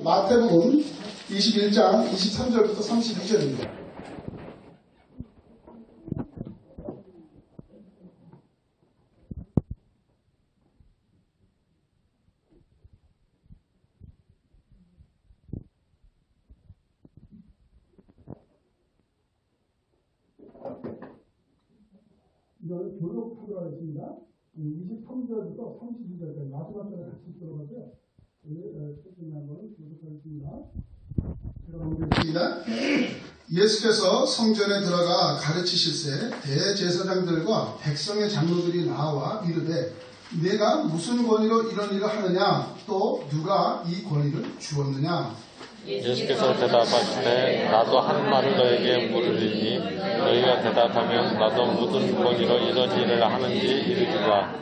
마태복음 21장 23절부터 32절입니다. 이걸 교독하도록 하겠습니다. 23절부터 32절까지 마지막까지 같이 들어가고요. 천천히 한번 교독하겠습니다. 들어보겠습니다. 예수께서 성전에 들어가 가르치실세 대제사장들과 백성의 장로들이 나와 이르되 내가 무슨 권위로 이런 일을 하느냐 또 누가 이 권위를 주었느냐. 예수께서 대답하시되 나도 한 말을 너에게 물으리니 너희가 대답하면 나도 무슨 권위로 이런 일을 하는지 이르리라.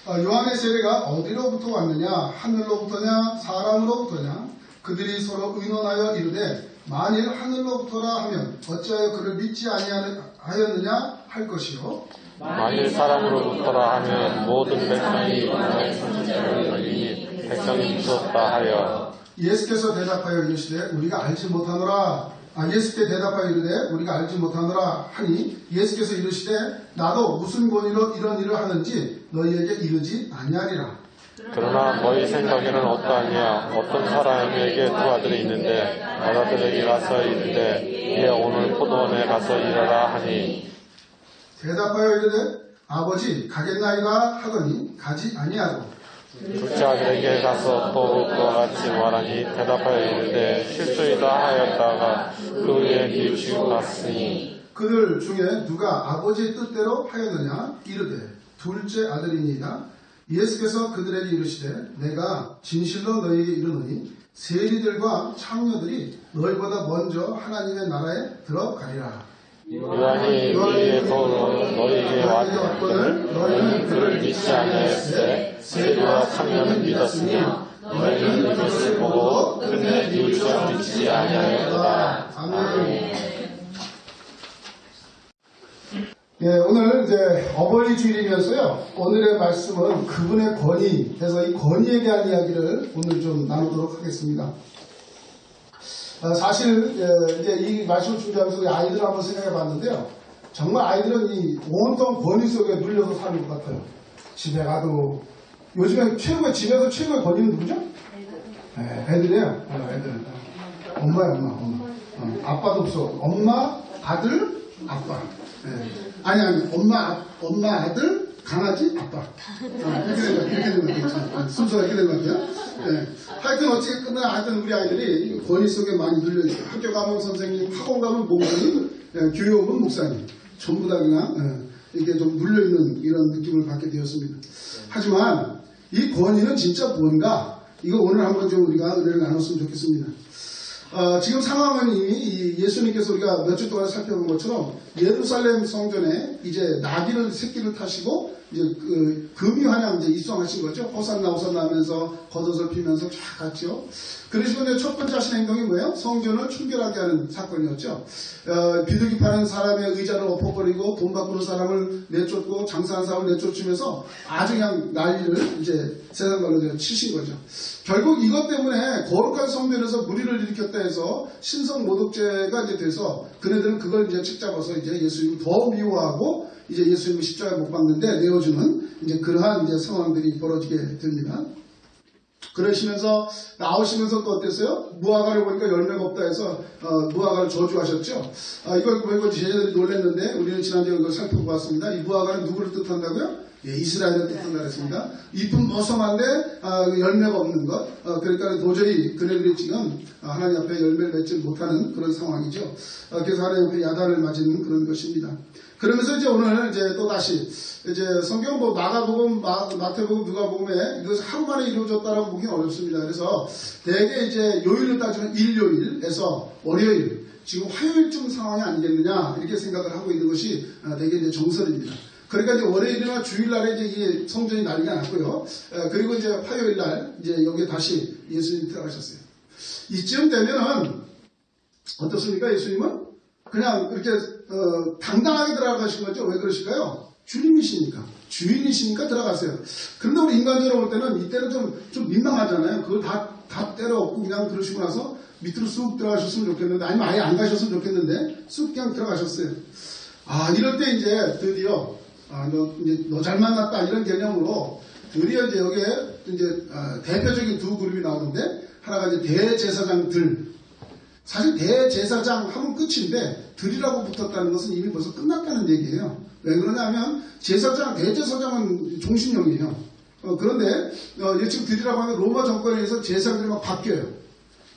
요한의 세례가 어디로부터 왔느냐 하늘로부터냐 사람으로부터냐 그들이 서로 의논하여 이르되 만일 하늘로부터라 하면 어찌하여 그를 믿지 아니하였느냐 할 것이요 만일 사람으로부터라 하면 모든 백성이 나의 선지자를 열리니 백성이 무섭다 하여. 예수께서 대답하여 이르시되 우리가 알지 못하노라. 예수께 대답하여 이르되 우리가 알지 못하노라 하니 예수께서 이르시되 나도 무슨 권위로 이런 일을 하는지 너희에게 이르지 아니하리라. 그러나 너희 생각에는 어떠하냐. 어떤 사람에게 두 아들이 있는데 아들에게 가서 이르되 이에 오늘 포도원에 가서 일하라 하니 대답하여 이르되 아버지 가겠나이다 하더니 가지 아니하고 둘째 아들에게 가서 또 그와 같이 말하니 대답하여 이르되 실소이다 하였다가 그 후에 뉘우치고 갔으니 그들 중에 누가 아버지의 뜻대로 하였느냐 이르되 둘째 아들이니이다. 예수께서 그들에게 이르시되 내가 진실로 너희에게 이르노니 세리들과 창녀들이 너희보다 먼저 하나님의 나라에 들어가리라. 요한이 너희의 거울로 너희에게 왔거늘 너희는 그를 믿지 아니하였으되 세리와 창녀는 믿었으며 너희는 이것을 보고 끝내 뉘우쳐 믿지 아니하였다. 아멘. 오늘 이제 어버이 주일이면서요. 오늘의 말씀은 그분의 권위 해서 이 권위에 대한 이야기를 오늘 좀 나누도록 하겠습니다. 사실 이제 이 말씀을 준비하면서 아이들을 한번 생각해 봤는데요. 정말 아이들은 이 온통 권위 속에 눌려서 사는 것 같아요. 집에 가도 요즘에 집에서 최고의 권위는 누구죠? 네, 애들이에요. 애들은 엄마야 엄마. 아빠도 없어. 엄마, 아들, 아빠. 네. 아니 엄마, 아들, 강아지, 아빠. 이렇게 된 것 같아요. 순서가 이렇게 된 것 같아요. 네. 하여튼 어쨌거나 하여튼 우리 아이들이 권위 속에 많이 눌려있어요. 학교 가면 선생님, 학원 가면 목사님, 교회 오면 목사님. 전부 다 그냥 이렇게 좀 눌려있는 이런 느낌을 받게 되었습니다. 하지만 이 권위는 진짜 뭔가 이거 오늘 한번 좀 우리가 은혜를 나눴으면 좋겠습니다. 지금 상황은 이미 예수님께서 우리가 몇 주 동안 살펴본 것처럼 예루살렘 성전에 이제 새끼를 타시고 이제 금이 환영 이제 입성하신 거죠. 호산나 호산나 하면서 겉옷을 피면서 쫙 갔죠. 그러시고 이제 첫 번째 하신 행동이 뭐예요? 성전을 충결하게 하는 사건이었죠. 비둘기 파는 사람의 의자를 엎어버리고 돈 바꾸는 사람을 내쫓고 장사하는 사람을 내쫓으면서 아주 그냥 난리를 이제 세상 말로 치신 거죠. 결국 이것 때문에 거룩한 성전에서 무리를 일으켰다 해서 신성 모독죄가 이제 돼서 그네들은 그걸 이제 책잡아서 이제 예수님을 더 미워하고 이제 예수님을 십자가에 못 박는데 내어주는 이제 그러한 이제 상황들이 벌어지게 됩니다. 그러시면서 나오시면서 또 어땠어요? 무화과를 보니까 열매가 없다 해서 무화과를 저주하셨죠. 이걸 보고 제자들이 놀랐는데 우리는 지난주에 이걸 살펴보았습니다. 이 무화과는 누구를 뜻한다고요? 이스라엘을 뜻한다고 했습니다. 잎은 머섬한데 열매가 없는 것. 그러니까 도저히 그네들이 지금 하나님 앞에 열매를 맺지 못하는 그런 상황이죠. 그래서 하나님 앞에 야단을 맞은 그런 것입니다. 그러면서 이제 오늘 이제 또 다시 이제 성경 마가복음, 마태복음, 누가복음에 이것을 하루 만에 이루어졌다라고 보기는 어렵습니다. 그래서 대개 이제 요일을 따지면 일요일에서 월요일, 지금 화요일쯤 상황이 아니겠느냐 이렇게 생각을 하고 있는 것이 대개 이제 정설입니다. 그러니까 이제 월요일이나 주일날에 이제 이 성전이 난리가 났고요. 그리고 이제 화요일날 이제 여기에 다시 예수님이 들어가셨어요. 이쯤 되면은 어떻습니까? 예수님은 그냥 이렇게 당당하게 들어가신 거죠. 왜 그러실까요? 주님이시니까. 주인이시니까 들어가세요. 그런데 우리 인간적으로 볼 때는 이때는 좀 민망하잖아요. 그걸 다 다 때려 엎고 그냥 그러시고 나서 밑으로 쑥 들어가셨으면 좋겠는데, 아니면 아예 안 가셨으면 좋겠는데 쑥 그냥 들어가셨어요. 이럴 때 이제 드디어 너 잘 만났다 이런 개념으로 드디어 이제 여기에 이제 대표적인 두 그룹이 나오는데, 하나가 이제 대제사장들. 사실 대제사장 하면 끝인데 들이라고 붙었다는 것은 이미 벌써 끝났다는 얘기예요. 왜 그러냐면 대제사장은 종신형이에요. 그런데 지금 들이라고 하면 로마 정권에 의해서 제사장들이 막 바뀌어요.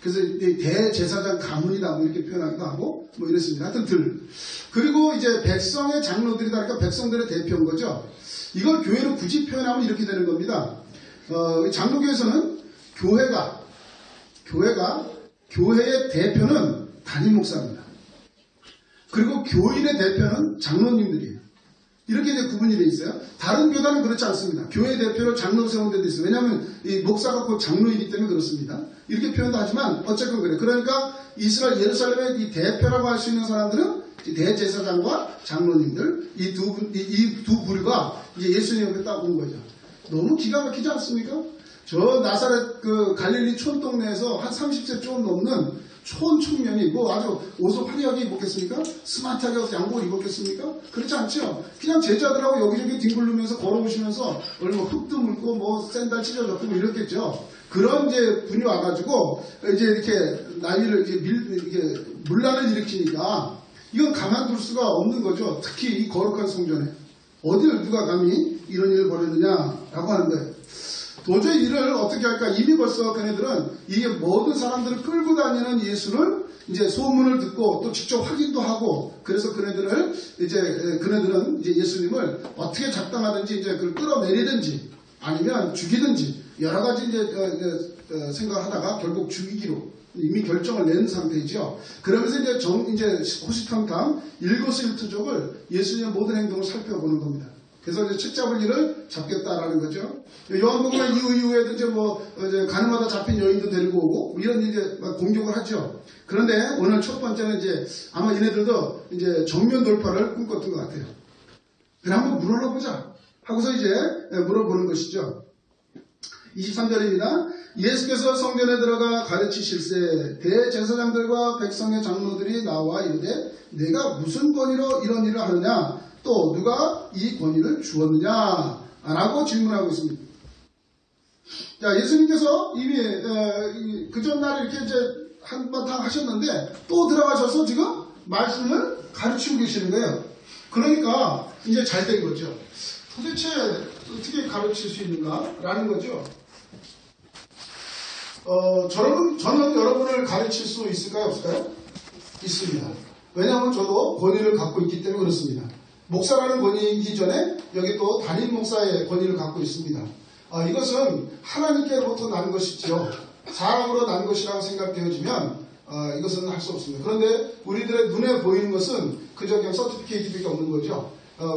그래서 대제사장 가문이다 뭐 이렇게 표현하기도 하고 뭐 이랬습니다. 하여튼 들. 그리고 이제 백성의 장로들이다, 그러니까 백성들의 대표인 거죠. 이걸 교회로 굳이 표현하면 이렇게 되는 겁니다. 장로교에서는 교회의 대표는 담임 목사입니다. 그리고 교인의 대표는 장로님들이에요. 이렇게 이제 구분이 되어 있어요. 다른 교단은 그렇지 않습니다. 교회 대표를 장로 세운 데도 있어요. 왜냐하면 이 목사가 곧 장로이기 때문에 그렇습니다. 이렇게 표현도 하지만 어쨌건 그래요. 그러니까 이스라엘 예루살렘의 이 대표라고 할 수 있는 사람들은 대제사장과 장로님들, 이 두 부류가 이제 예수님 옆에 딱 온 거죠. 너무 기가 막히지 않습니까? 저 나사렛 그 갈릴리 촌 동네에서 한 30세 좀 넘는 촌 청년이 뭐 아주 옷을 화려하게 입었겠습니까? 스마트하게 해서 양복을 입었겠습니까? 그렇지 않죠? 그냥 제자들하고 여기저기 뒹굴르면서 걸어오시면서 얼마 흙도 물고 뭐 샌들 찢어졌고 뭐 이렇겠죠. 그런 이제 분이 와가지고 이제 이렇게 난리를 이렇게 문란을 일으키니까 이건 가만둘 수가 없는 거죠. 특히 이 거룩한 성전에 어딜 누가 감히 이런 일을 벌였느냐라고 하는 거예요. 도저히 이를 어떻게 할까? 이미 벌써 그네들은 이게 모든 사람들을 끌고 다니는 예수를 이제 소문을 듣고 또 직접 확인도 하고, 그래서 그네들은 이제 예수님을 어떻게 잡당하든지 이제 그걸 끌어내리든지 아니면 죽이든지 여러 가지 이제 생각을 하다가 결국 죽이기로 이미 결정을 낸 상태이죠. 그러면서 이제 호시탐탐 일거수일투족을 예수님의 모든 행동을 살펴보는 겁니다. 그래서 이제 책 잡을 일을 잡겠다라는 거죠. 요한복음 이후에도 이제 가늠하다 잡힌 여인도 데리고 오고 이런 이제 공격을 하죠. 그런데 오늘 첫 번째는 이제 아마 얘네들도 이제 정면 돌파를 꿈꿨던 것 같아요. 그래 한번 물어보자 하고서 이제 물어보는 것이죠. 23절입니다. 예수께서 성전에 들어가 가르치실세 대제사장들과 백성의 장로들이 나와 이르되 내가 무슨 권위로 이런 일을 하느냐, 또 누가 이 권위를 주었느냐 라고 질문하고 있습니다. 자, 예수님께서 이미 그 전날에 이렇게 이제 한바탕 하셨는데 또 들어가셔서 지금 말씀을 가르치고 계시는 거예요. 그러니까 이제 잘 된 거죠. 도대체 어떻게 가르칠 수 있는가 라는 거죠. 저는 여러분을 가르칠 수 있을까요? 없을까요? 있습니다. 왜냐하면 저도 권위를 갖고 있기 때문에 그렇습니다. 목사라는 권위이기 전에 여기 또 담임 목사의 권위를 갖고 있습니다. 이것은 하나님께로부터 난 것이죠. 사람으로 난 것이라고 생각되어지면 이것은 할 수 없습니다. 그런데 우리들의 눈에 보이는 것은 그저 그냥 서티피케이트밖에 없는 거죠.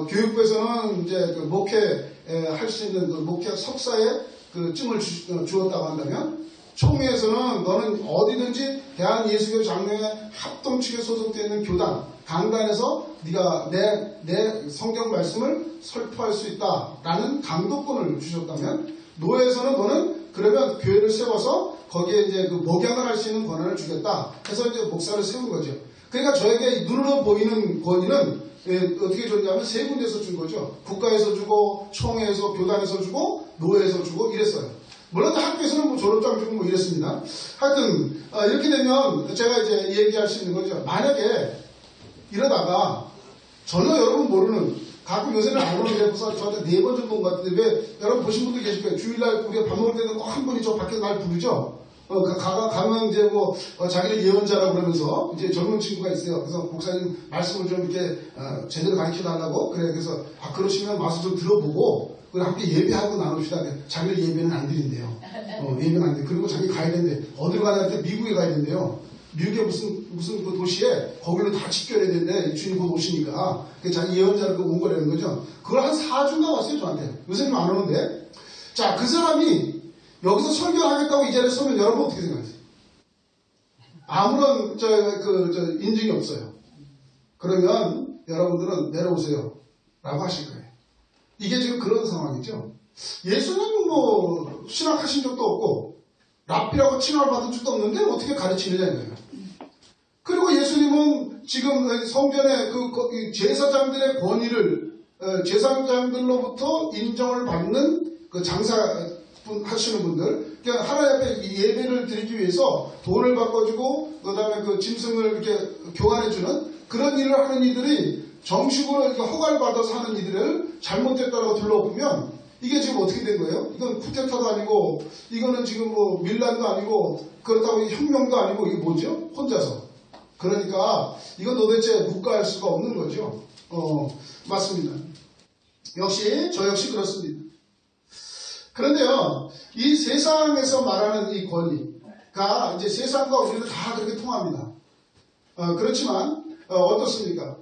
교육부에서는 이제 그 목회할 수 있는 그 목회 석사의 그 증을 주었다고 한다면, 총회에서는 너는 어디든지 대한예수교 장로회 합동측에 소속되어 있는 교단, 강단에서 네가 내 성경 말씀을 설포할 수 있다라는 강도권을 주셨다면, 노예에서는 너는 그러면 교회를 세워서 거기에 이제 그 목양을 할 수 있는 권한을 주겠다 해서 이제 목사를 세운 거죠. 그러니까 저에게 눈으로 보이는 권위는 어떻게 줬냐면 세 군데서 준 거죠. 국가에서 주고, 총회에서, 교단에서 주고, 노예에서 주고 이랬어요. 물론 학교에서는 뭐 졸업장 주고 뭐 이랬습니다. 하여튼 이렇게 되면 제가 이제 얘기할 수 있는 거죠. 만약에 이러다가 전혀 여러분 모르는, 가끔 요새는 안 오는데 저한테 4번 정도 온 것 같은데 왜 여러분 보신 분들 계실 거예요. 주일날 우리가 밥 먹을 때는 꼭 한 분이 저 밖에서 날 부르죠. 가면 이제 자기를 예언자라고 그러면서 이제 젊은 친구가 있어요. 그래서 목사님 말씀을 좀 이렇게 제대로 가르쳐 달라고 그래. 그래서 그러시면 와서 좀 들어보고 그리고 함께 예배하고 나눕시다. 자기를 예배는 안 드린대요. 예배는 안 돼. 그리고 자기 가야 되는데 어디로 가야 할 때 미국에 가야 된대요. 미국의 무슨 그 도시에 거기로 다 집결해야 되는데 주님 곧 오시니까 자기 예언자를 온 거라는 거죠. 그걸 한 4주가 왔어요 저한테. 요새는 안 오는데. 자, 그 사람이 여기서 설교하겠다고 이 자리에 서면 여러분 어떻게 생각하세요? 아무런 인증이 없어요. 그러면 여러분들은 내려오세요 라고 하실 거예요. 이게 지금 그런 상황이죠. 예수님 뭐 신학하신 적도 없고 랍비라고 칭함을 받은 적도 없는데 어떻게 가르치느냐 이거예요. 그리고 예수님은 지금 성전의 그 제사장들의 권위를 제사장들로부터 인정을 받는 그 장사 하시는 분들, 그러니까 하나님 앞에 예배를 드리기 위해서 돈을 바꿔주고 그다음에 그 짐승을 이렇게 교환해주는 그런 일을 하는 이들이 정식으로 이렇게 허가를 받아서 하는 이들을 잘못됐다고 둘러보면 이게 지금 어떻게 된 거예요? 이건 쿠데타도 아니고 이거는 지금 뭐 밀란도 아니고 그렇다고 혁명도 아니고 이게 뭐죠? 혼자서. 그러니까 이건 도대체 묵과할 수가 없는 거죠. 맞습니다. 역시 저 역시 그렇습니다. 그런데요, 이 세상에서 말하는 이 권위가 이제 세상과 우리는 다 그렇게 통합니다. 그렇지만 어떻습니까?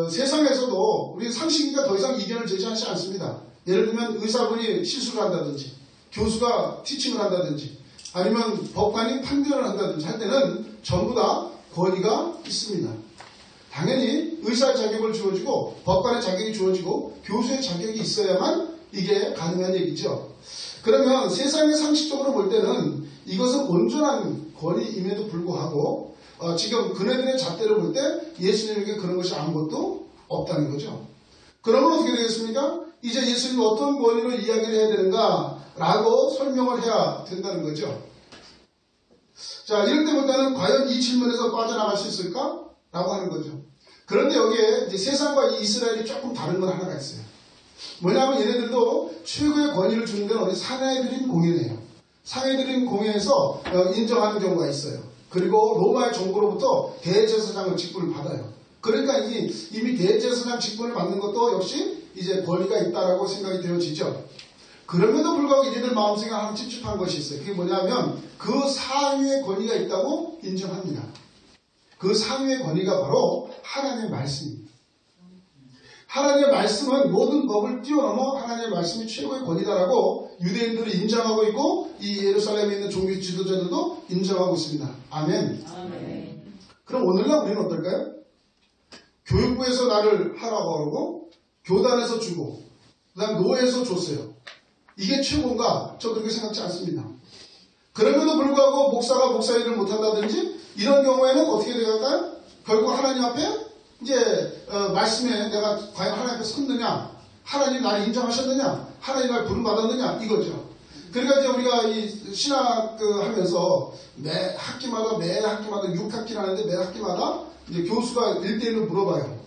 세상에서도 우리 상식이가 더 이상 이견을 제시하지 않습니다. 예를 들면 의사분이 실수를 한다든지 교수가 티칭을 한다든지 아니면 법관이 판결을 한다든지 할 때는 전부 다 권위가 있습니다. 당연히 의사의 자격을 주어지고 법관의 자격이 주어지고 교수의 자격이 있어야만 이게 가능한 얘기죠. 그러면 세상의 상식적으로 볼 때는 이것은 온전한 권위임에도 불구하고 지금 그네들의 잣대를 볼 때 예수님에게 그런 것이 아무것도 없다는 거죠. 그러면 어떻게 되겠습니까? 이제 예수님이 어떤 권위로 이야기를 해야 되는가 라고 설명을 해야 된다는 거죠. 자, 이럴 때보다는 과연 이 질문에서 빠져나갈 수 있을까? 라고 하는 거죠. 그런데 여기에 이제 세상과 이스라엘이 조금 다른 건 하나가 있어요. 뭐냐면 얘네들도 최고의 권위를 주는 데는 어디 상해드린 공예예요. 상해드린 공예에서 인정하는 경우가 있어요. 그리고 로마의 정부로부터 대제사장을 직분을 받아요. 그러니까 이미 대제사장 직분을 받는 것도 역시 이제 권위가 있다라고 생각이 되어지죠. 그럼에도 불구하고 얘네들 마음속에 하나 찝찝한 것이 있어요. 그게 뭐냐면 그 상위의 권위가 있다고 인정합니다. 그 상위의 권위가 바로 하나님의 말씀입니다. 하나님의 말씀은 모든 법을 뛰어넘어 하나님의 말씀이 최고의 권위다라고 유대인들이 인정하고 있고 이 예루살렘에 있는 종교 지도자들도 인정하고 있습니다. 아멘. 아멘. 그럼 오늘날 우리는 어떨까요? 교육부에서 나를 하라고 하고 교단에서 주고 그 다음 노예에서 줬어요. 이게 최고인가? 저 그렇게 생각지 않습니다. 그럼에도 불구하고 목사가 목사 일을 못한다든지 이런 경우에는 어떻게 되갈까요? 결국 하나님 앞에 이제 말씀에 내가 과연 하나님 앞에 섰느냐, 하나님 나를 인정하셨느냐, 하나님 나를 부름받았느냐 이거죠. 그러니까 이제 우리가 이 신학 하면서 매 학기마다 6학기를 하는데 매 학기마다 이제 교수가 1대1로 물어봐요.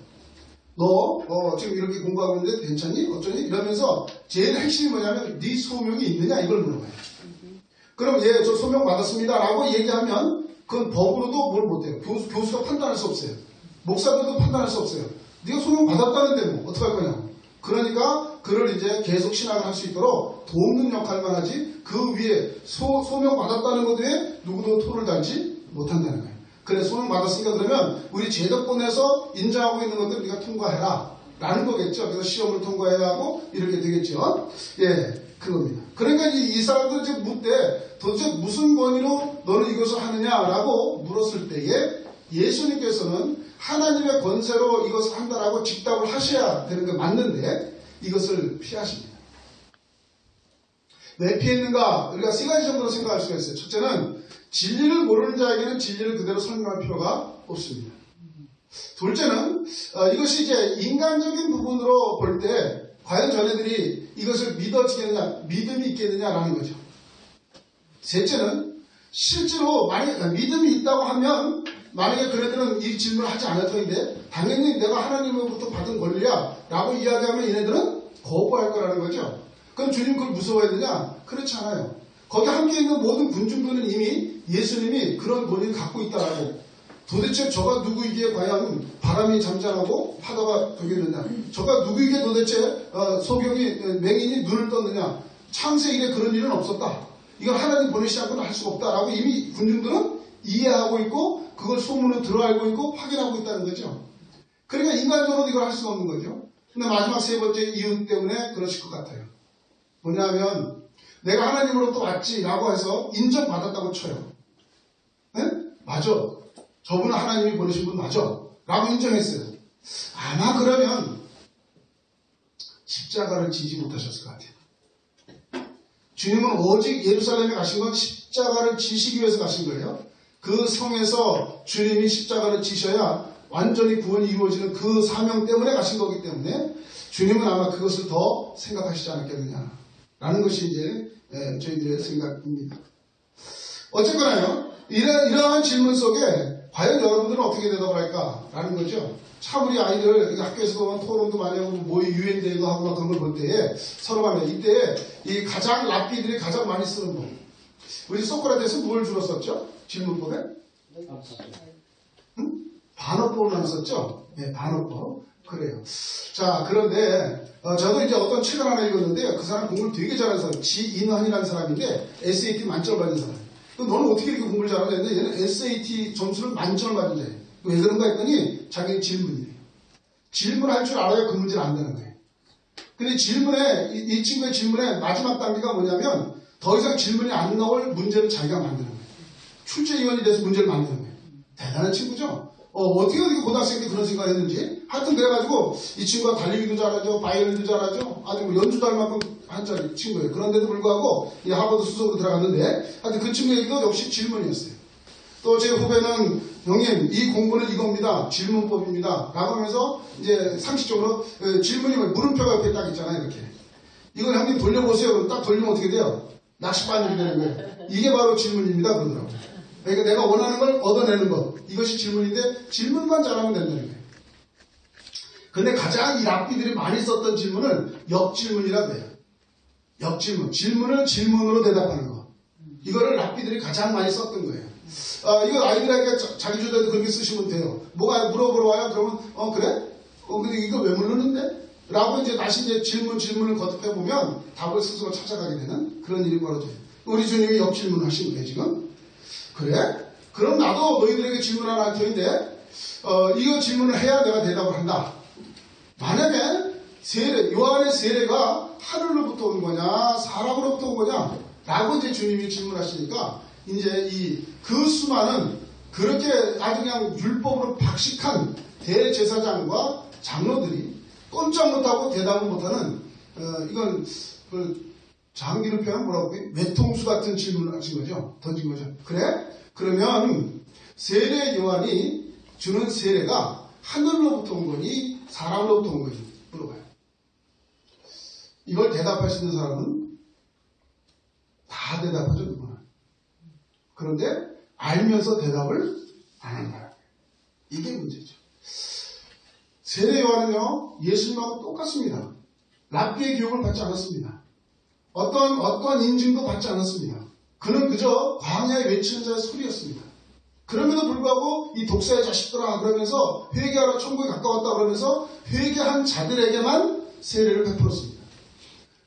너 지금 이렇게 공부하고 있는데 괜찮니? 어쩌니? 이러면서 제일 핵심이 뭐냐면 네 소명이 있느냐 이걸 물어봐요. 그럼 예, 저 소명 받았습니다 라고 얘기하면 그건 법으로도 뭘 못해요. 교수가 판단할 수 없어요. 목사들도 판단할 수 없어요. 네가 소명 받았다는데 뭐 어떡할 거냐. 그러니까 그를 이제 계속 신학을 할 수 있도록 돕는 역할만 하지 그 위에 소명 받았다는 것 외에 누구도 토를 달지 못한다는 거예요. 그래 소명 받았으니까 그러면 우리 제도권에서 인정하고 있는 것들 네가 통과해라 라는 거겠죠. 그래서 시험을 통과해야 하고 이렇게 되겠죠. 예, 그겁니다. 그러니까 이 사람들 지금 묻되 도대체 무슨 권위로 너는 이것을 하느냐라고 물었을 때에 예수님께서는 하나님의 권세로 이것을 한다라고 직답을 하셔야 되는 게 맞는데 이것을 피하십니다. 왜 피했는가? 우리가 세 가지 정도로 생각할 수가 있어요. 첫째는 진리를 모르는 자에게는 진리를 그대로 설명할 필요가 없습니다. 둘째는 이것이 이제 인간적인 부분으로 볼 때 과연 저네들이 이것을 믿어지겠느냐, 믿음이 있겠느냐라는 거죠. 셋째는 실제로 만약에 믿음이 있다고 하면 만약에 그네들은 이 질문을 하지 않을 터인데 당연히 내가 하나님으로부터 받은 권리야 라고 이야기하면 얘네들은 거부할 거라는 거죠. 그럼 주님 그걸 무서워했느냐? 그렇지 않아요. 거기 함께 있는 모든 군중들은 이미 예수님이 그런 권위를 갖고 있다라고 도대체 저가 누구이기에 과연 바람이 잠잠하고 파도가 거기느냐 저가 누구이기에 도대체 소경이 맹인이 눈을 떴느냐 창세 이래 그런 일은 없었다. 이건 하나님 보내시지 않고는 할 수가 없다라고 이미 군중들은 이해하고 있고 그걸 소문으로 들어알고 있고 확인하고 있다는 거죠. 그러니까 인간적으로 이걸 할 수가 없는 거죠. 근데 마지막 세 번째 이유 때문에 그러실 것 같아요. 뭐냐면 내가 하나님으로부터 왔지라고 해서 인정받았다고 쳐요. 네? 맞아. 저분은 하나님이 보내신 분 맞아. 라고 인정했어요. 아마 그러면 십자가를 지지 못하셨을 것 같아요. 주님은 오직 예루살렘에 가신 건 십자가를 지시기 위해서 가신 거예요. 그 성에서 주님이 십자가를 지셔야 완전히 구원이 이루어지는 그 사명 때문에 가신 거기 때문에 주님은 아마 그것을 더 생각하시지 않았겠느냐라는 것이 이제 저희들의 생각입니다. 어쨌거나요, 이러한 질문 속에 과연 여러분들은 어떻게 대답을 할까라는 거죠. 참 우리 아이들 학교에서 보면 토론도 많이 하고 모의 유엔대회도 하고 막 그런 걸 볼 때에 서로 간에 이때 이 가장 랍비들이 가장 많이 쓰는 거. 우리 소크라테스 뭘 주로 썼죠? 질문법에? 응? 반어법을 많이 썼죠? 네, 반어법. 그래요. 자, 그런데 저도 이제 어떤 책을 하나 읽었는데 그 사람 공부를 되게 잘하는 사람, 지인환이라는 사람인데 SAT 만점을 받은 사람. 너는 어떻게 이렇게 공부를 잘하냐 했는데 얘는 SAT 점수를 만점을 받은 자예요. 왜 그런가 했더니 자기는 질문이에요. 질문할 줄 알아야 그 문제를 안다는 거예요. 근데 질문에 이 친구의 질문의 마지막 단계가 뭐냐면 더 이상 질문이 안 나올 문제를 자기가 만드는 거예요. 출제위원이 돼서 문제를 만드는 거예요. 대단한 친구죠. 어떻게 고등학생 때 그런 생각을 했는지. 하여튼 그래가지고 이 친구가 달리기도 잘하죠. 바이올린도 잘하죠. 아주 뭐 연주도 할 만큼 한짜리 친구예요. 그런데도 불구하고 이 하버드 수석으로 들어갔는데 하여튼 그 친구 얘기도 역시 질문이었어요. 또 제 후배는 형님 이 공부는 이겁니다. 질문법입니다. 라고 하면서 이제 상식적으로 질문이 물음표가 옆에 딱 있잖아요. 이렇게. 이걸 형님 돌려보세요. 그럼 딱 돌리면 어떻게 돼요? 낚시바늘이 되는 거예요. 이게 바로 질문입니다. 그러더라고요. 그러니까 내가 원하는 걸 얻어내는 것. 이것이 질문인데 질문만 잘하면 된다는 거예요. 근데 가장 이 랍비들이 많이 썼던 질문을 역질문이라고 해요. 역질문. 질문을 질문으로 대답하는 거. 이거를 랍비들이 가장 많이 썼던 거예요. 이거 아이들에게 자기 주제도 그렇게 쓰시면 돼요. 뭐가 물어보러 와요? 그러면 그래? 근데 이거 왜 물르는데? 라고 이제 다시 이제 질문을 거듭해 보면 답을 스스로 찾아가게 되는 그런 일이 벌어져요. 우리 주님이 역질문 하신 거예요 지금. 그래? 그럼 나도 너희들에게 질문 하나 할 터인데 이거 질문을 해야 내가 대답을 한다. 만약에 요한의 세례가 하늘로부터 온 거냐 사람으로부터 온 거냐 라고 이제 주님이 질문하시니까 이제 그 수많은 그렇게 아주 그냥 율법으로 박식한 대제사장과 장로들이 꼼짝 못하고 대답을 못하는 이건 장기를 표현 뭐라고 해요? 외통수 같은 질문을 하신 거죠. 던진 거죠. 그래? 그러면 세례 요한이 주는 세례가 하늘로부터 온 거니 사람으로부터 온 거니 물어봐요. 이걸 대답할 수 있는 사람은 다 대답하죠. 누구나. 그런데 알면서 대답을 안 하는 거예요. 이게 문제죠. 세례 요한은요 예수님하고 똑같습니다. 랍비의 교육을 받지 않았습니다. 어떤 인증도 받지 않았습니다. 그는 그저 광야에 외치는 자의 소리였습니다. 그럼에도 불구하고 이 독사의 자식들아 그러면서 회개하러 천국에 가까웠다 그러면서 회개한 자들에게만 세례를 베풀었습니다.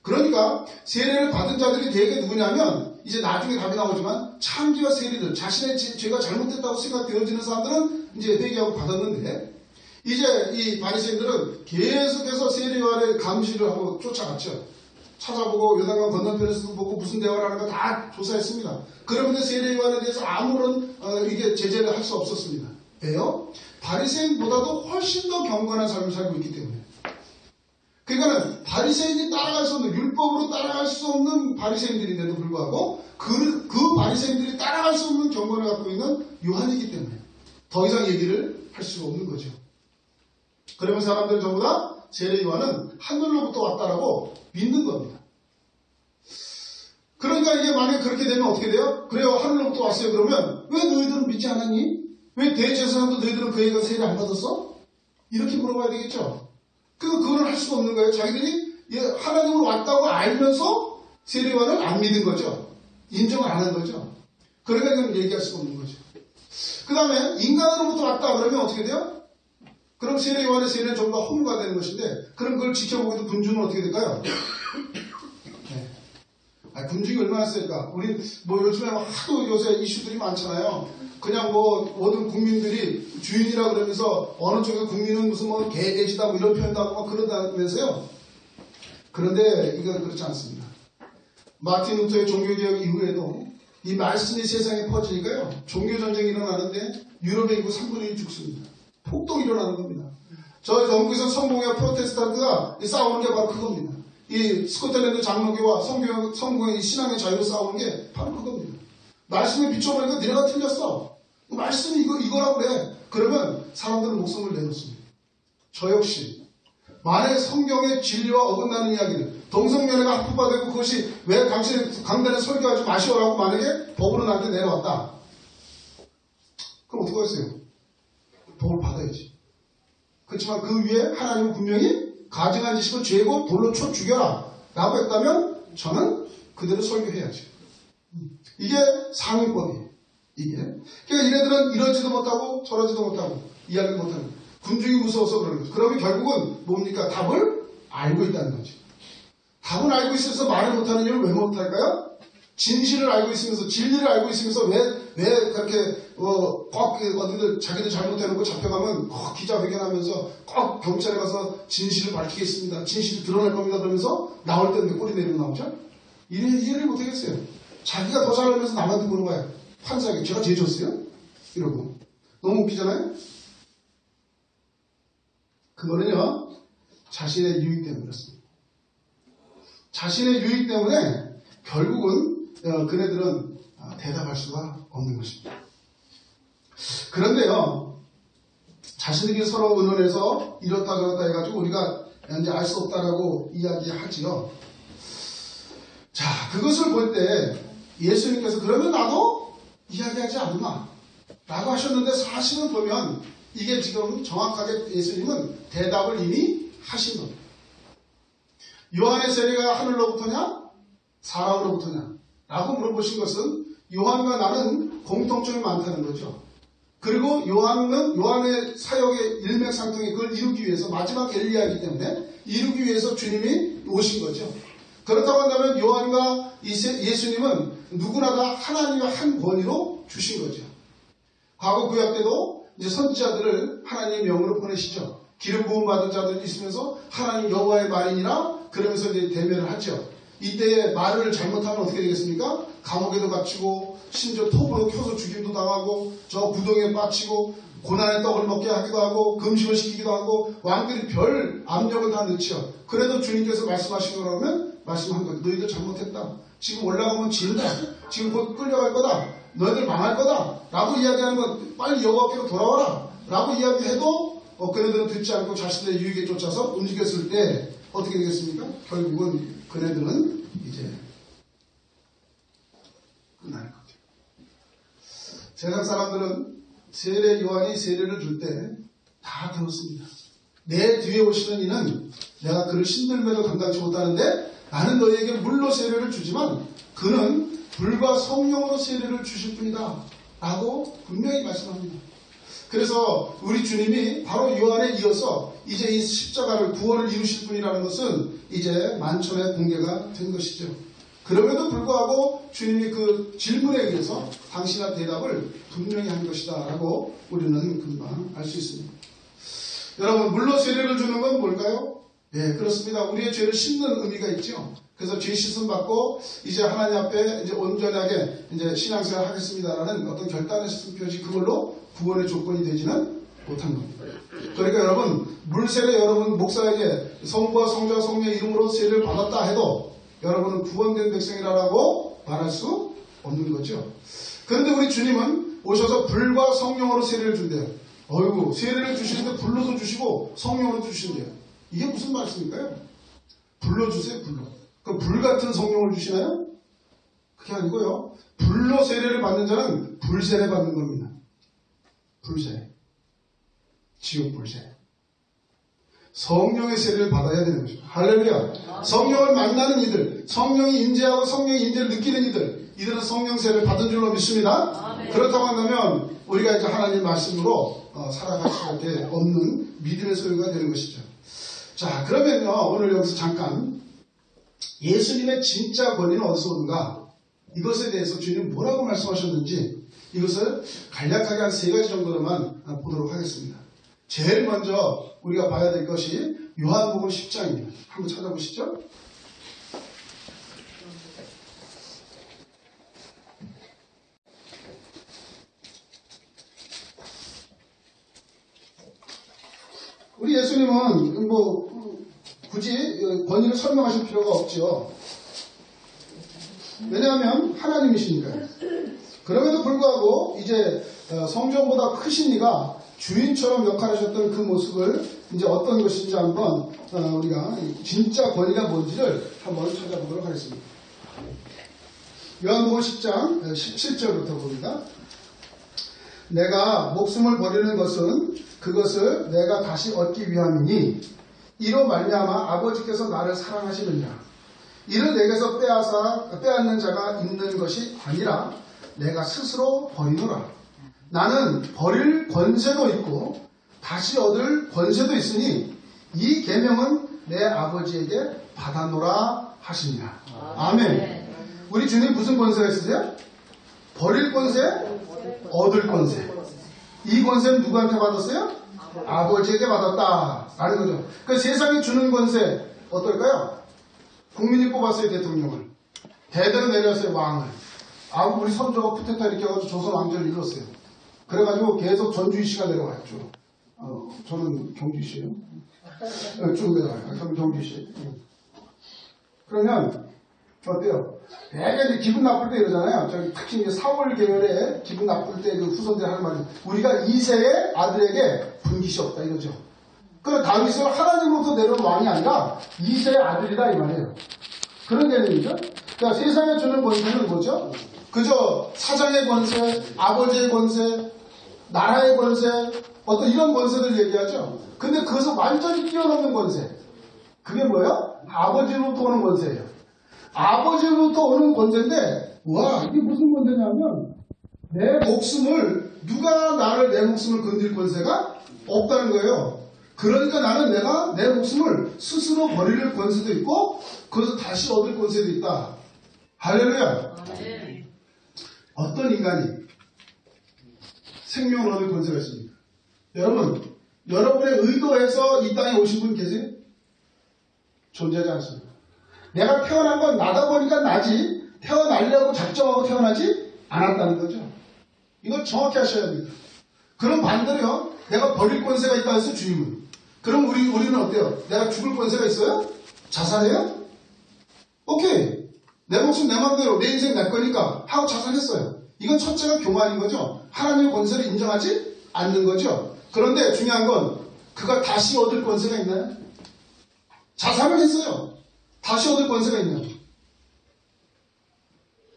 그러니까 세례를 받은 자들이 대개 누구냐면 이제 나중에 답이 나오지만 참기와 세리들 자신의 죄가 잘못됐다고 생각되어지는 사람들은 이제 회개하고 받았는데 이제 이 바리새인들은 계속해서 세례 요한의 감시를 하고 쫓아갔죠. 찾아보고 요단강 건너편에서도 보고 무슨 대화를 하는 거 다 조사했습니다. 그런데 세례 요한에 대해서 아무런 이게 제재를 할 수 없었습니다. 왜요? 바리새인보다도 훨씬 더 경건한 삶을 살고 있기 때문에. 그러니까는 바리새인이 따라갈 수 없는 율법으로 따라갈 수 없는 바리새인들인데도 불구하고 그 바리새인들이 따라갈 수 없는 경건을 갖고 있는 요한이기 때문에 더 이상 얘기를 할 수가 없는 거죠. 그러면 사람들은 전부 다 세례 요한은 하늘로부터 왔다라고 믿는 겁니다. 그러니까 이게 만약에 그렇게 되면 어떻게 돼요? 그래요, 하늘로부터 왔어요. 그러면 왜 너희들은 믿지 않았니? 왜 대제사장도 너희들은 그 애가 세례 안 받았어? 이렇게 물어봐야 되겠죠. 그거는 할 수가 없는 거예요. 자기들이 하나님으로 왔다고 알면서 세례 요한을 안 믿은 거죠. 인정을 안 한 거죠. 그러니까 이건 얘기할 수가 없는 거죠. 그 다음에 인간으로부터 왔다 그러면 어떻게 돼요? 그럼 세례 요한의 세례는 전부 다 허무가 되는 것인데 그럼 그걸 지켜보고도 군중은 어떻게 될까요? 네. 군중이 얼마나 셀까? 우리 뭐 요즘에 하도 요새 이슈들이 많잖아요. 그냥 뭐 모든 국민들이 주인이라 그러면서 어느 쪽에 국민은 무슨 뭐 개돼지다 뭐 이런 표현도 하고 막 그러다면서요. 그런데 이건 그렇지 않습니다. 마틴 루터의 종교개혁 이후에도 이 말씀이 세상에 퍼지니까요. 종교전쟁이 일어나는데 유럽의 인구 3분의 1 죽습니다. 폭동이 일어나는 겁니다. 저 영국에서 성공회와 프로테스탄트가 싸우는 게 바로 그겁니다. 이 스코틀랜드 장로교와 성공의 신앙의 자유로 싸우는 게 바로 그겁니다. 말씀에 비춰보니까 니네가 틀렸어. 말씀이 이거라고 그래. 그러면 사람들은 목숨을 내놓습니다. 저 역시 만약에 성경의 진리와 어긋나는 이야기를 동성연애가 합법화되고 그것이 왜 당신의 강단에 설교하지 마시오라고 만약에 법으로 나한테 내려왔다. 그럼 어떻게 하겠어요? 법을 받아야지. 그렇지만 그 위에 하나님은 분명히 가증한 지식은 죄고 돌로 쳐 죽여라 라고 했다면 저는 그대로 설교해야지. 이게 상위법이에요. 이게. 그러니까 이네들은 이러지도 못하고 저러지도 못하고 이야기를 못하는 거예요. 군중이 무서워서 그러는 거죠. 그러면 결국은 뭡니까? 답을 알고 있다는 거죠. 답은 알고 있으면서 말을 못하는 일을 왜 못할까요? 진실을 알고 있으면서 진리를 알고 있으면서 왜 그렇게 꼭 어디들 자기들 잘못해놓고 잡혀가면 꼭 기자회견하면서 꼭 경찰에 가서 진실을 밝히겠습니다. 진실을 드러낼 겁니다. 그러면서 나올 때는 왜 꼬리 내리고 나오죠? 이해를 못하겠어요. 자기가 더 잘 알면서 남한테 보는 거예요. 판사에게 제가 제일 졌어요? 이러고. 너무 웃기잖아요? 그거는요, 자신의 유익 때문에 그렇습니다. 자신의 유익 때문에 결국은 그네들은 대답할 수가 없는 것입니다. 그런데요, 자신들끼리 서로 의논해서 이렇다 저렇다 해가지고 우리가 이제 알 수 없다라고 이야기하지요. 자, 그것을 볼 때 예수님께서 그러면 나도 이야기하지 않나 라고 하셨는데 사실은 보면 이게 지금 정확하게 예수님은 대답을 이미 하신 겁니다. 요한의 세례가 하늘로부터냐 사람으로부터냐 라고 물어보신 것은 요한과 나는 공통점이 많다는 거죠. 그리고 요한의 사역의 일맥상통이 그걸 이루기 위해서 마지막 엘리야이기 때문에 이루기 위해서 주님이 오신 거죠. 그렇다고 한다면 요한과 예수님은 누구나 다 하나님의 한 권위로 주신 거죠. 과거 구약 때도 이제 선지자들을 하나님의 명으로 보내시죠. 기름 부음 받은 자들이 있으면서 하나님 여호와의 말이니라 그러면서 이제 대면을 하죠. 이때에 말을 잘못하면 어떻게 되겠습니까? 감옥에도 갇히고 심지어 톱으로 켜서 죽임도 당하고 저 구덩이에 빠치고 고난의 떡을 먹게 하기도 하고 금식을 시키기도 하고 왕들이 별 압력을 다 넣죠. 그래도 주님께서 말씀하신 거라면 말씀한 거예요. 너희들 잘못했다. 지금 올라가면 진다. 지금 곧 끌려갈 거다. 너희들 망할 거다. 라고 이야기하는 건 빨리 여호와께로 돌아와라. 라고 이야기해도 그네들은 듣지 않고 자신의 유익에 쫓아서 움직였을 때 어떻게 되겠습니까? 결국은 그네들은 이제 끝날 거죠. 세상 사람들은 세례 요한이 세례를 줄 때 다 들었습니다. 내 뒤에 오시는 이는 내가 그를 신들매도 감당치 못하는데 나는 너희에게 물로 세례를 주지만 그는 불과 성령으로 세례를 주실 뿐이다 라고 분명히 말씀합니다. 그래서 우리 주님이 바로 요한에 이어서 이제 이 십자가를 구원을 이루실 분이라는 것은 이제 만천의 공개가 된 것이죠. 그럼에도 불구하고 주님이 그 질문에 의해서 당신의 대답을 분명히 한 것이다 라고 우리는 금방 알 수 있습니다. 여러분, 물로 세례를 주는 건 뭘까요? 네, 그렇습니다. 우리의 죄를 씻는 의미가 있죠. 그래서 죄 씻음 받고 이제 하나님 앞에 이제 온전하게 이제 신앙생활 하겠습니다라는 어떤 결단의 표시, 그걸로 구원의 조건이 되지는 못한 겁니다. 그러니까 여러분, 물세례 여러분 목사에게 성부와 성자와 성령의 이름으로 세례를 받았다 해도 여러분은 구원된 백성이라고 말할 수 없는 거죠. 그런데 우리 주님은 오셔서 불과 성령으로 세례를 준대요. 어이구, 세례를 주시는데 불로도 주시고 성령으로 주신대요. 이게 무슨 말씀일까요? 불로 주세요, 불로. 그럼 불 같은 성령을 주시나요? 그게 아니고요. 불로 세례를 받는 자는 불세례 받는 겁니다. 불세례. 지옥 불세례. 성령의 세례를 받아야 되는 것입니다. 할렐루야. 성령을 만나는 이들, 성령이 임재하고 성령의 임재를 느끼는 이들은 성령 세례를 받은 줄로 믿습니다. 그렇다고 한다면 우리가 이제 하나님 말씀으로 살아갈 수밖에 없는 믿음의 소유가 되는 것이죠. 자, 그러면요, 오늘 여기서 잠깐 예수님의 진짜 권위는 어디서 오는가? 이것에 대해서 주님은 뭐라고 말씀하셨는지 이것을 간략하게 한 3가지 정도로만 보도록 하겠습니다. 제일 먼저 우리가 봐야 될 것이 요한복음 10장입니다. 한번 찾아보시죠. 우리 예수님은 굳이 권위를 설명하실 필요가 없죠. 왜냐하면 하나님이시니까요. 그럼에도 불구하고 이제 성전보다 크신 이가 주인처럼 역할하셨던 그 모습을 이제 어떤 것인지 한번 우리가 진짜 권위가 뭔지를 한번 찾아보도록 하겠습니다. 요한복음 10장 17절부터 봅니다. 내가 목숨을 버리는 것은 그것을 내가 다시 얻기 위함이니 이로 말미암아 아버지께서 나를 사랑하시느니라. 이를 내게서 빼앗는 자가 있는 것이 아니라 내가 스스로 버리노라. 나는 버릴 권세도 있고 다시 얻을 권세도 있으니 이 계명은 내 아버지에게 받아노라 하시니라. 아멘. 우리 주님 무슨 권세가 있으세요? 버릴 권세, 얻을 권세. 이 권세는 누구한테 받았어요? 아버지에게 받았다 라는 거죠. 그 세상이 주는 권세 어떨까요? 국민이 뽑았어요. 대통령을. 대대로 내렸어요. 왕을. 우리 선조가 쿠데타 이렇게 해가지고 조선 왕조를 이뤘어요. 그래가지고 계속 전주시가 내려왔죠. 저는 경주시예요. 쭉 내려와요. 저는 경주시. 그러면 어때요? 되게 이제 기분 나쁠 때 이러잖아요. 특히 이제 사월 계열에 기분 나쁠 때 그 후손들이 하는 말이 우리가 2세의 아들에게 분깃이 없다 이거죠. 그 다윗은 하나님으로부터 내려온 왕이 아니라 2세의 아들이다 이 말이에요. 그런 개념이죠. 그러니까 세상에 주는 권세는 뭐죠? 그저 사장의 권세, 아버지의 권세, 나라의 권세, 어떤 이런 권세들 얘기하죠. 근데 그것을 완전히 뛰어넘는 권세. 그게 뭐예요? 아버지로부터 오는 권세예요. 아버지로부터 오는 권세인데, 와, 이게 무슨 권세냐면, 내 목숨을, 누가 내 목숨을 건드릴 권세가 없다는 거예요. 그러니까 나는 내가 내 목숨을 스스로 버릴 권세도 있고, 그것을 다시 얻을 권세도 있다. 할렐루야. 어떤 인간이 생명을 얻을 권세가 있습니까? 여러분, 여러분의 의도에서 이 땅에 오신 분 계세요? 존재하지 않습니다. 내가 태어난 건 나다 보니까 나지 태어나려고 작정하고 태어나지 않았다는 거죠. 이걸 정확히 하셔야 됩니다. 그럼 반대로요. 내가 버릴 권세가 있다 해서 주님은. 그럼 우리는 어때요? 내가 죽을 권세가 있어요? 자살해요? 오케이. 내 목숨 내 맘대로 내 인생 내 거니까 하고 자살했어요. 이건 첫째가 교만인 거죠. 하나님의 권세를 인정하지 않는 거죠. 그런데 중요한 건 그가 다시 얻을 권세가 있나요? 자살을 했어요. 다시 얻을 권세가 있나요?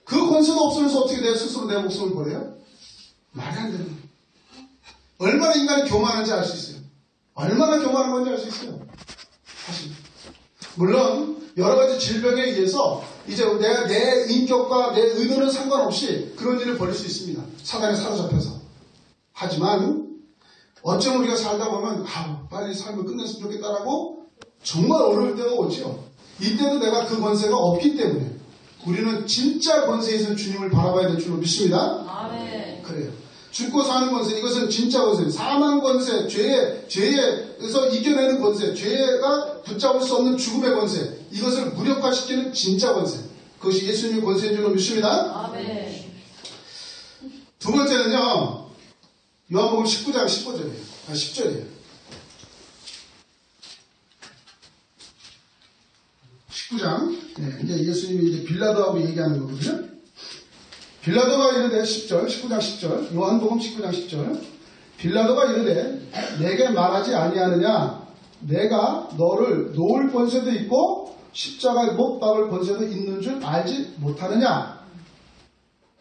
그 권세도 없으면서 어떻게 내 스스로 내 목숨을 버려요? 말이 안 되는 거예요. 얼마나 인간이 교만한지 알 수 있어요. 얼마나 교만한 건지 알 수 있어요. 사실. 물론 여러 가지 질병에 의해서 이제 내 인격과 내 의도는 상관없이 그런 일을 벌일 수 있습니다. 사단에 사로잡혀서. 하지만 어쩜 우리가 살다 보면 빨리 삶을 끝냈으면 좋겠다라고 정말 어려울 때가 오죠. 이때도 내가 그 권세가 없기 때문에 우리는 진짜 권세에서 주님을 바라봐야 될 줄로 믿습니다. 아멘. 그래요. 죽고 사는 권세, 이것은 진짜 권세. 사망 권세, 죄에서 이겨내는 권세, 죄가 붙잡을 수 없는 죽음의 권세, 이것을 무력화시키는 진짜 권세. 그것이 예수님의 권세인 줄로 믿습니다. 아멘. 두 번째는요, 요한복음 19장 10절이에요. 19장, 이제 예수님이 이제 빌라도하고 얘기하는 거거든요. 빌라도가 이르되 10절, 19장 10절, 요한복음 19장 10절. 빌라도가 이르되 내게 말하지 아니하느냐? 내가 너를 놓을 권세도 있고 십자가에 못 박을 권세도 있는 줄 알지 못하느냐?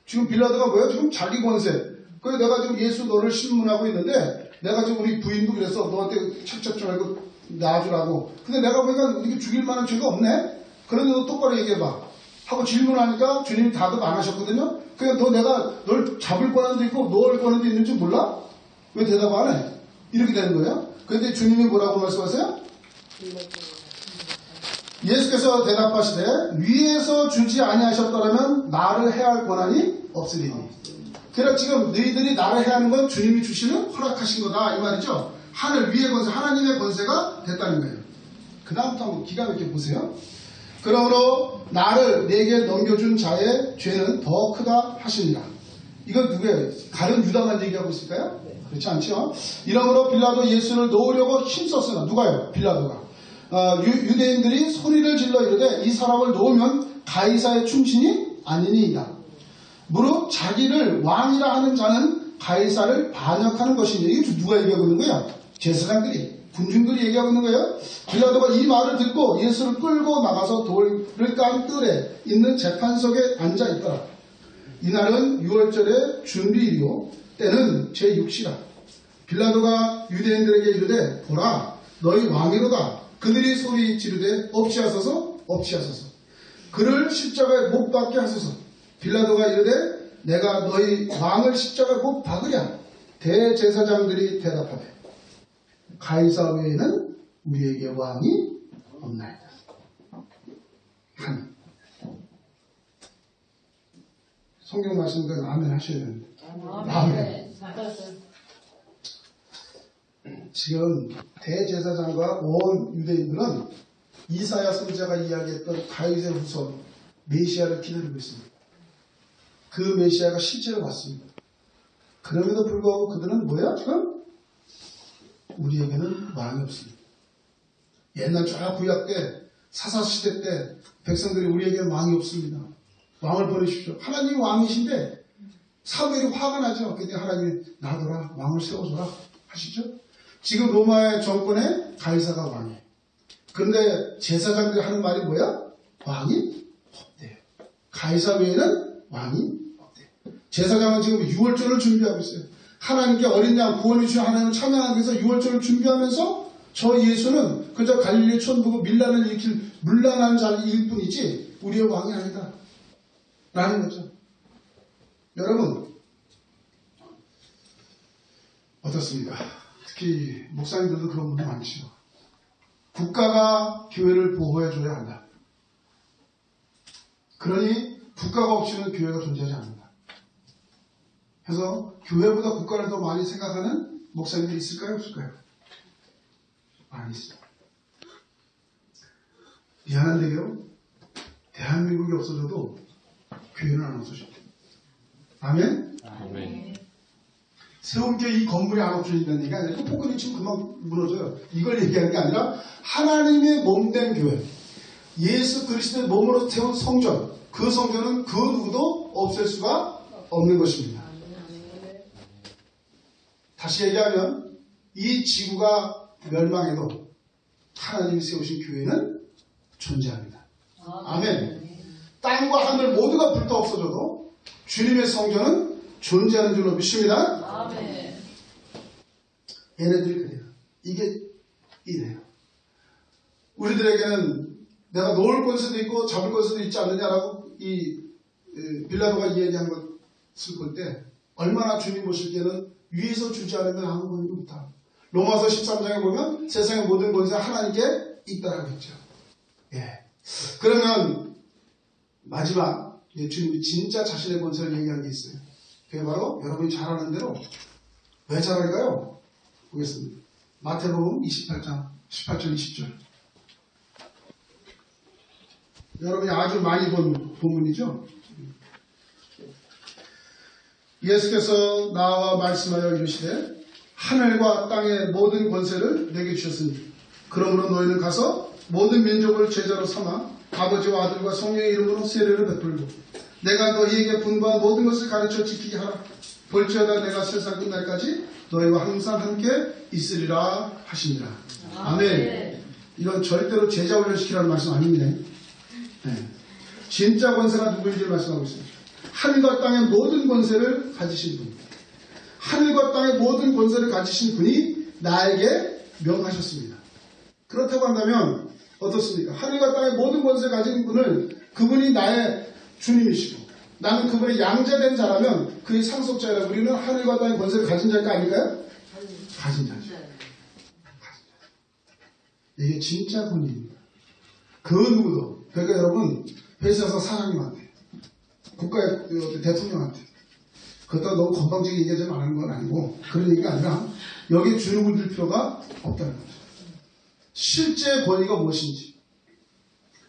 지금 빌라도가 뭐예요? 지금 자기 권세. 그래서 내가 지금 예수 너를 신문하고 있는데 내가 지금 우리 부인도 그래서 너한테 책잡 좀 알고 놔주라고. 근데 내가 보니까 이게 죽일 만한 죄가 없네? 그런데 너 똑바로 얘기해봐. 하고 질문하니까 주님이 답을 안 하셨거든요? 그러니까 내가 널 잡을 권한도 있고 놓을 권한도 있는 줄 몰라? 왜 대답 안 해? 이렇게 되는 거예요. 그런데 주님이 뭐라고 말씀하세요? 예수께서 대답하시되 위에서 주지 아니하셨더라면 나를 해할 권한이 없으리니. 그러니까 지금 너희들이 나를 해하는 건 주님이 주시는 허락하신 거다 이 말이죠. 하늘 위의 권세, 하나님의 권세가 됐다는 거예요. 그 다음부터 한번 기가 막히게 보세요. 그러므로 나를 내게 넘겨준 자의 죄는 더 크다 하시니라. 이건 누구예요? 가룟 유다만 얘기하고 있을까요? 그렇지 않죠? 이러므로 빌라도 예수를 놓으려고 힘썼으나 누가요? 빌라도가. 유대인들이 소리를 질러 이르되 이 사람을 놓으면 가이사의 충신이 아니니이다. 무릇 자기를 왕이라 하는 자는 가이사를 반역하는 것이니. 이게 누가 얘기하고 있는 거야? 제사장들이, 군중들이 얘기하고 있는 거예요. 빌라도가 이 말을 듣고 예수를 끌고 나가서 돌을 깐 뜰에 있는 재판석에 앉아 있더라. 이날은 6월절의 준비일이요 때는 제6시라. 빌라도가 유대인들에게 이르되 보라 너희 왕이로다. 그들이 소리 지르되 없이하소서 없이하소서. 그를 십자가에 못 박게 하소서. 빌라도가 이르되 내가 너희 왕을 십자가에 못 박으랴. 대제사장들이 대답하되 가이사 외에는 우리에게 왕이 없나이다. 한 성경 말씀대로 아멘 하셔야 되는데. 아멘. 지금 대제사장과 온 유대인들은 이사야 선지자가 이야기했던 다윗의 후손 메시아를 기다리고 있습니다. 그 메시아가 실제로 왔습니다. 그럼에도 불구하고 그들은 뭐야 지금? 우리에게는 왕이 없습니다. 옛날 저 구약 때 사사시대 때 백성들이 우리에게는 왕이 없습니다. 왕을 보내십시오. 하나님이 왕이신데 사무엘이 화가 나죠. 그때 하나님이 놔둬라 왕을 세워줘라 하시죠. 지금 로마의 정권에 가이사가 왕이에요. 그런데 제사장들이 하는 말이 뭐야? 왕이 없대요. 가이사 외에는 왕이 없대요. 제사장은 지금 6월절을 준비하고 있어요. 하나님께 어린 양 구원해 주신 하나님을 찬양하기 위해서 6월절을 준비하면서 저 예수는 그저 갈릴리 천부고 밀란을 일으킬 문란한 자일 뿐이지 우리의 왕이 아니다 라는 거죠. 여러분 어떻습니까? 특히 목사님들도 그런 분들 많으시고 국가가 교회를 보호해줘야 한다. 그러니 국가가 없이는 교회가 존재하지 않는다. 그래서 교회보다 국가를 더 많이 생각하는 목사님들이 있을까요? 없을까요? 많이 있습니다. 미안한데요. 대한민국이 없어져도 교회는 안 없어집니다. 아멘? 아멘. 세움교회 이 건물이 안 없어진다는 얘기가 아니라 폭군이 지금 금방 무너져요. 이걸 얘기하는 게 아니라 하나님의 몸된 교회, 예수 그리스도의 몸으로 태운 성전, 그 성전은 그 누구도 없앨 수가 없는 것입니다. 다시 얘기하면 이 지구가 멸망해도 하나님이 세우신 교회는 존재합니다. 아멘. 땅과 하늘 모두가 불타 없어져도 주님의 성전은 존재하는 줄로 믿습니다. 아멘. 얘네들이 그래요. 이게 이래요. 우리들에게는 내가 놓을 권세도 있고 잡을 권세도 있지 않느냐라고 이 빌라도가 이야기한 것을 볼 때 얼마나 주님 보시기에는 위에서 주지 않으면 아무 권위도 못하고 로마서 13장에 보면 세상의 모든 권세 하나님께 있다라고 했죠. 예. 그러면 마지막 주님이 진짜 자신의 권세를 얘기하는 게 있어요. 그게 바로 여러분이 잘 아는 대로 왜 잘할까요? 보겠습니다. 마태복음 28장 18절 20절. 여러분이 아주 많이 본 본문이죠. 예수께서 나와 말씀하여 이르시되 하늘과 땅의 모든 권세를 내게 주셨으니 그러므로 너희는 가서 모든 민족을 제자로 삼아 아버지와 아들과 성령의 이름으로 세례를 베풀고 내가 너희에게 분부한 모든 것을 가르쳐 지키게 하라. 볼지어다 내가 세상 끝날까지 너희와 항상 함께 있으리라 하시니라. 아멘. 이건 절대로 제자 훈련시키라는 말씀 아닙니다. 네. 진짜 권세가 누구인지를 말씀하고 있습니다. 하늘과 땅의 모든 권세를 가지신 분, 하늘과 땅의 모든 권세를 가지신 분이 나에게 명하셨습니다. 그렇다고 한다면 어떻습니까? 하늘과 땅의 모든 권세를 가진 분을 그분이 나의 주님이시고 나는 그분의 양자된 자라면 그의 상속자라. 우리는 하늘과 땅의 권세를 가진 자일까 아닐까요? 가진 자죠. 이게 진짜 권위입니다. 그 누구도. 그러니까 여러분 회사에서 사장님한테 국가의 대통령한테 그렇다고 너무 건방지게 얘기하지 말는 건 아니고 그런 얘기가 아니라 여기에 주눅을 들 필요가 없다는 거죠. 실제 권위가 무엇인지.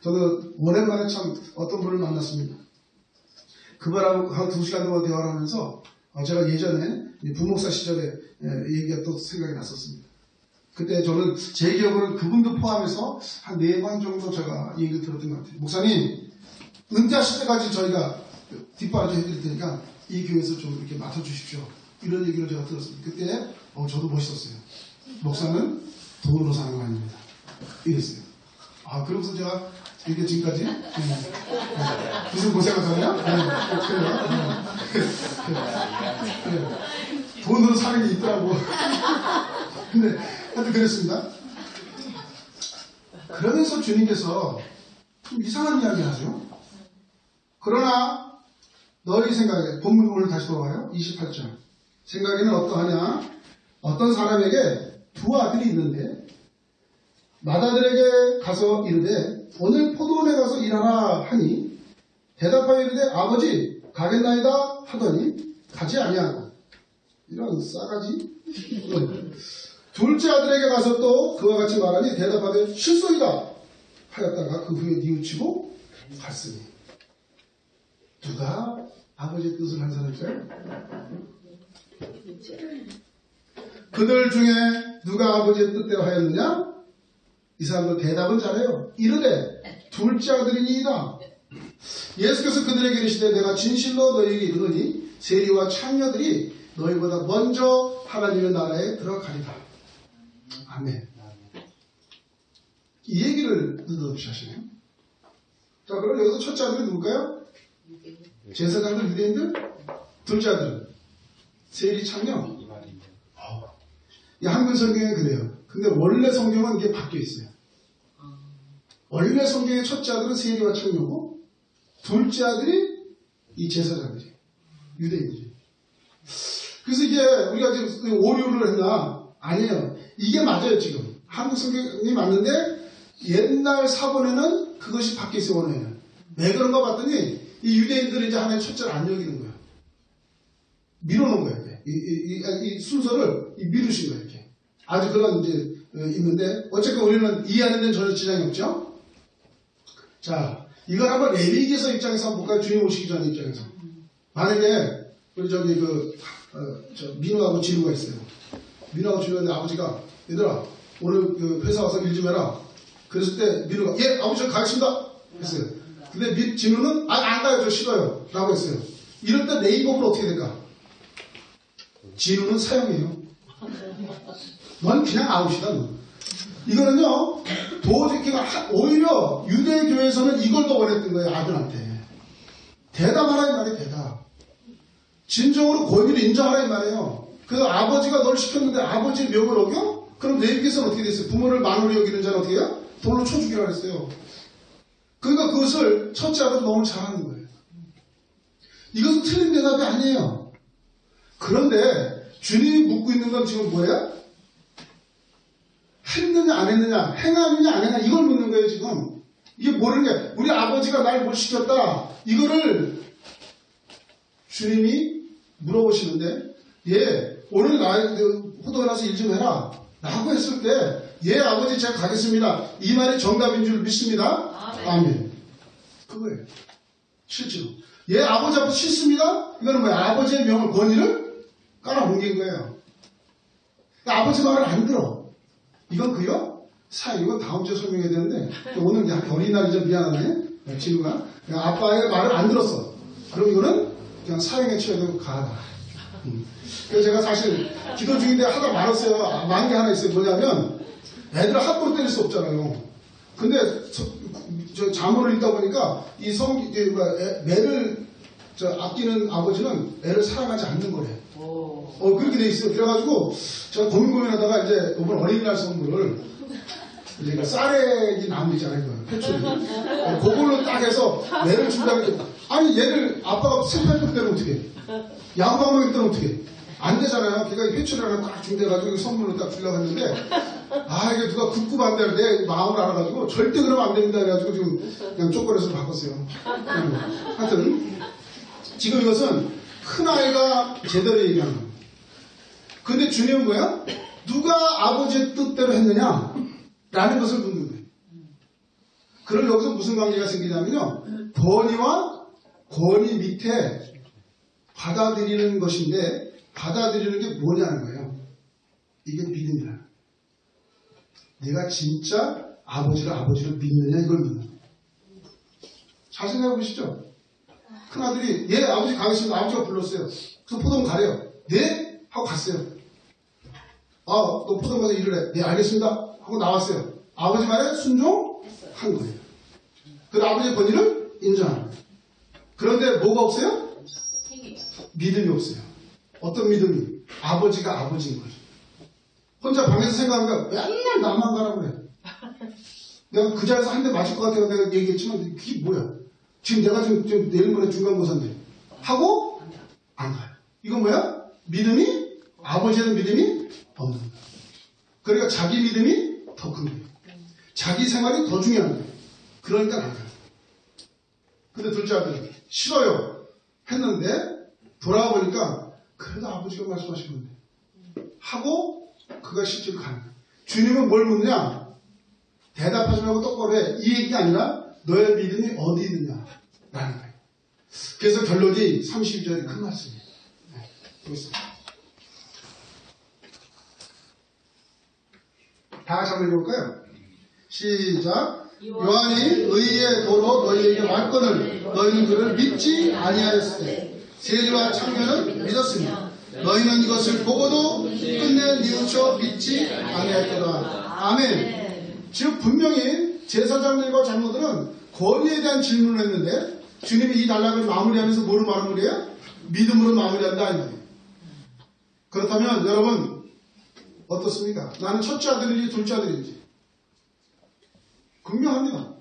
저도 오랜만에 참 어떤 분을 만났습니다. 그분하고 한 2시간 동안 대화를 하면서 제가 예전에 부목사 시절에 얘기가 또 생각이 났었습니다. 그때 저는 제 기억으로는 그분도 포함해서 한 4번 정도 제가 얘기를 들었던 것 같아요. 목사님, 은퇴하실 때까지 저희가 뒷바라지 해드릴 테니까 이 교회에서 좀 이렇게 맡아주십시오. 이런 얘기를 제가 들었습니다. 그때 저도 멋있었어요. 목사는 돈으로 사는 거 아닙니다. 이랬어요. 그러면서 제가 이게 지금까지 무슨 고생을 하냐? 그래요. 돈으로 사는 게 있더라고. 근데 하여튼 그랬습니다. 그러면서 주님께서 좀 이상한 이야기 하죠. 그러나 너희 생각에 본문 오늘 다시 돌아와요. 28절. 생각에는 어떠하냐? 어떤 사람에게 두 아들이 있는데 맏아들에게 가서 이르되 오늘 포도원에 가서 일하라 하니 대답하여 이르되 아버지 가겠나이다 하더니 가지 아니하고 이런 싸가지. 둘째 아들에게 가서 또 그와 같이 말하니 대답하되 실소이다 하였다가 그 후에 뉘우치고 갔으니 누가 아버지의 뜻을 한 사람일까요? 그들 중에 누가 아버지의 뜻대로 하였느냐? 이 사람들 대답은 잘해요. 이르되 둘째 아들이니이다. 예수께서 그들에게 이르시되 내가 진실로 너희에게 이르노니 세리와 창녀들이 너희보다 먼저 하나님의 나라에 들어가리라. 아멘. 이 얘기를 느닷없이 하시네요. 자, 그럼 여기서 첫째 아들은 누굴까요? 제사장들, 유대인들? 둘째 아들은 세리, 창녀? 이 한글 성경에 그래요. 근데 원래 성경은 이게 바뀌어 있어요. 원래 성경의 첫째 아들은 세리와 창녀고 둘째 아들이 이 제사장들이 유대인들이. 그래서 이게 우리가 지금 오류를 했나? 아니에요. 이게 맞아요. 지금 한국 성경이 맞는데 옛날 사본에는 그것이 바뀌어 있어요. 원래는. 왜 그런가 봤더니 이 유대인들이 이제 하나의 첫째를 안 여기는 거예요. 밀어놓은 거예요. 이 순서를 미루신 거예요. 이렇게. 아주 그런 이제 있는데 어쨌든 우리는 이해하는 데는 전혀 지장이 없죠. 자, 이걸 한번 레위기서 입장에서 한번 볼까요? 주님 오시기 전 입장에서. 만약에 우리 저기 민우하고 진우가 있어요. 민우하고 진우한테 아버지가 얘들아 오늘 그 회사 와서 일 좀 해라. 그랬을 때 민우가 예 아버지 저 가겠습니다 했어요. 근데 진우는 안 가요 저 싫어요 라고 했어요. 이럴 때 네이버는 어떻게 될까? 진우는 사형이에요. 넌 그냥 아웃이다. 넌. 이거는요 도저히 오히려 유대교에서는 이걸 더 원했던 거예요. 아들한테 대답하라 이 말이에요. 대답. 진정으로 권위를 인정하라 이 말이에요. 그래서 아버지가 널 시켰는데 아버지의 명을 어겨? 그럼 레위기에서는 어떻게 됐어요? 부모를 만으로 여기는 자는 어떻게 해요? 돌로 쳐 죽이라 그랬어요. 그러니까 그것을 첫째 아들은 너무 잘하는 거예요. 이것은 틀린 대답이 아니에요. 그런데 주님이 묻고 있는 건 지금 뭐예요? 했느냐 안 했느냐, 행하느냐 안 했느냐 이걸 묻는 거예요 지금. 이게 모르는 게 우리 아버지가 날 뭘 시켰다 이거를 주님이 물어보시는데 예 오늘 호도에 나서 일 좀 해라 라고 했을 때 예 아버지 제가 가겠습니다 이 말이 정답인 줄 믿습니다. 아멘. 그거예요. 실제로 예 아버지 앞에 싫습니다. 이거는 뭐야? 아버지의 명을 권위를 깔아뭉갠 거예요. 아버지 말을 안 들어. 이건 그요? 이건 다음 주에 설명해야 되는데 오늘 어린이날이죠. 미안하네. 진우가 아빠의 말을 안 들었어. 그럼 이거는 그냥 사형에 처해도 가하다. 그래서 제가 사실 기도 중인데 하다 말았어요. 많은 게 하나 있어요. 뭐냐면 애들을 함부로 때릴 수 없잖아요. 근데 저 자문을 읽다 보니까 매를 아끼는 아버지는 애를 사랑하지 않는 거래. 그렇게 돼 있어요. 그래가지고 제가 고민하다가 이제 이번 어린이날 선물을 그러니까 쌀액이 남이잖아요. 회초리. 그걸로 딱 해서 매를 준다고 아니 얘를 아빠가 세팔 때면 어떻게 해? 양방망이 때면 어떻게 해? 안 되잖아요. 그러니까 회초리 하나 딱 준비해가지고 선물로 딱 주려고 했는데 이게 누가 극구 반대를 내 마음을 알아가지고 절대 그러면 안 됩니다. 그래가지고 지금 그냥 쪼꼬레서 바꿨어요. 하여튼 지금 이것은 큰아이가 제대로 얘기하는 거예요. 근데 주님은 뭐야? 누가 아버지의 뜻대로 했느냐? 라는 것을 묻는 거예요. 그럼 여기서 무슨 관계가 생기냐면요. 권위와 권위 밑에 받아들이는 것인데 받아들이는 게 뭐냐는 거예요. 이게 믿음이라. 내가 진짜 아버지를 믿느냐 이걸 묻는 거예요. 잘 생각해 보시죠. 큰아들이 예 아버지 가겠습니다. 아버지가 불렀어요. 그래서 포도원 가래요. 네? 하고 갔어요. 너 포도원 가서 일을 해. 네 알겠습니다. 하고 나왔어요. 아버지 말에 순종한 거예요. 그래서 아버지의 권위를 인정하는 거예요. 그런데 뭐가 없어요? 믿음이 없어요. 어떤 믿음이? 아버지가 아버지인 거죠. 혼자 방에서 생각하면 맨날 나만 가라고 그래. 내가 그 자리에서 한 대 맞을 것 같아서 내가 얘기했지만 그게 뭐야? 지금 내가 지금 내일 모레 중간고사인데 하고 안 가요. 이건 뭐야? 믿음이 아버지는 믿음이 없는 거야. 그러니까 자기 믿음이 더 큰 거예요. 자기 생활이 더 중요한 거예요. 그러니까 안 가요. 근데 둘째 아들은 싫어요 했는데 돌아와 보니까 그래도 아버지가 말씀하신 건데 하고 그가 실제로 가는 거예요. 주님은 뭘 묻냐? 대답하지 말고 똑바로 해. 이 얘기가 아니라 너의 믿음이 어디 있느냐 라는 거예요. 그래서 결론이 32절에 큰 말씀이에요. 네, 보겠습니다. 다 같이 한번 읽어볼까요? 시작. 요한이 의의 도로 너희에게 말건을 너희는 그를 믿지 아니하였을 때 세리와 청년은 믿었으니 너희는 이것을 보고도 끝내 뉘우쳐 믿지 아니하였도다. 아멘. 즉 분명히 제사장들과 장로들은 권위에 대한 질문을 했는데 주님이 이 단락을 마무리하면서 뭐로 마무리해요? 믿음으로 마무리한다 이 말이에요. 그렇다면 여러분 어떻습니까? 나는 첫째 아들인지 둘째 아들인지 분명합니다.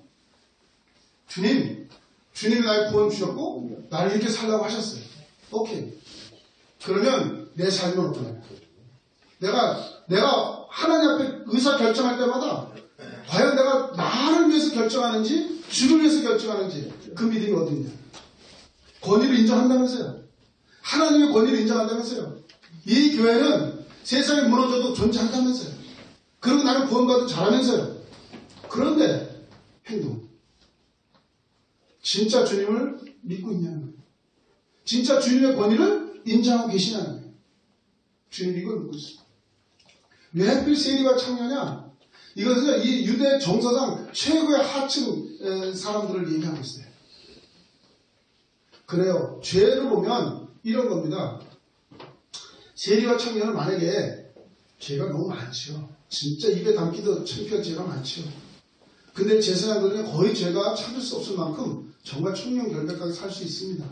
주님이 나의 구원 주셨고 나를 이렇게 살라고 하셨어요. 오케이. 그러면 내 삶은 어떠냐? 내가 하나님 앞에 의사 결정할 때마다 과연 내가 나를 위해서 결정하는지 주를 위해서 결정하는지 그 믿음이 어디냐? 권위를 인정한다면서요. 하나님의 권위를 인정한다면서요. 이 교회는 세상이 무너져도 존재한다면서요. 그리고 나는 구원받은 잘하면서요. 그런데 행동. 진짜 주님을 믿고 있냐는 거예요. 진짜 주님의 권위를 인정하고 계시냐는 거예요. 주님 이걸 묻고 있습니다. 왜 하필 세리와 청년이냐? 이것은 이 유대 정서상 최고의 하층 사람들을 얘기하고 있어요. 그래요. 죄를 보면 이런 겁니다. 세리와 청년은 만약에 죄가 너무 많죠. 진짜 입에 담기도 창피한 죄가 많죠. 근데 제사장들은 거의 죄가 찾을 수 없을 만큼 정말 청렴결백하게 살 수 있습니다.